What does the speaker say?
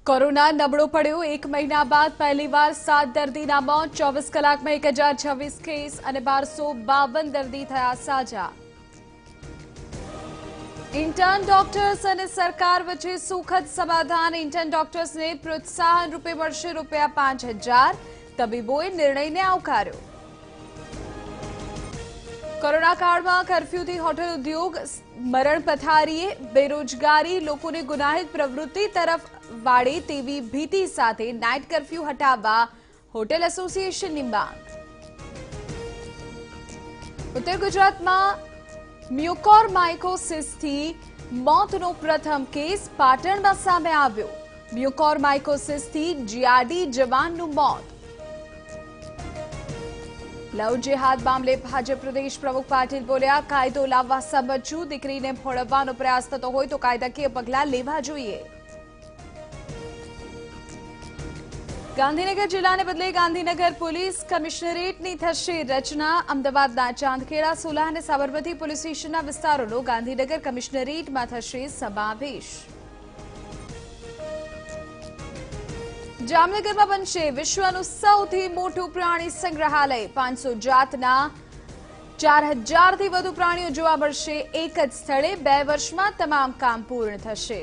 Corona नबड़ो पड़ो एक महीना बाद पहली बार 7 दर्दीना मौत 24 कलाक में 1026 केस और 1252 दर्दी थया साजा। इंटर्न डॉक्टर्स और सरकार वच्चे सुखद समाधान। इंटर्न डॉक्टर्स ने प्रोत्साहन रूपे मळशे ₹5000। तबीबोए निर्णय ने आवकार्यो। कोरोना काल में कर्फ्यू थी होटल उद्योग मरण पथारीए। बेरोजगारी लोकोने गुनाहित प्रवृत्ति तरफ वाड़े तेवी भीति साथे नाइट कर्फ्यू हटाववा होटल एसोसिएशन की मांग। उत्तर गुजरात में म्यूकोरमाइकोसिस थी मौतनो प्रथम केस पाटण में सामे आव्यो। म्यूकोरमाइकोसिस थी जीआरडी जवानનું मौत। लव जिहाद मामले भाजप प्रदेश प्रमुख पाटिल बोल्या, कायदो लाववा सहमत छुं। दीकरीने भोळवવાનો प्रयास थतो होय तो कायदाकीय पगलां लेवा जोईए। गांधीनगर जिल्लाने बदले गांधीनगर पोलीस कमिशनरेटनी थशे रचना। अमदावादना चांदखेड़ा, सोला અને સાબરમતી પોલીસ સ્ટેશનના વિસ્તારોનો ગાંધીનગર કમિશનરેટમાં થશે સમાવેશ। जामनगर में बनशे विश्वનું સૌથી મોટું પ્રાણી સંગ્રહાલય। 500 જાતના 4000 થી વધુ પ્રાણીઓ જોવા મળશે एक જ સ્થળે। 2 વર્ષમાં તમામ કામ પૂર્ણ થશે।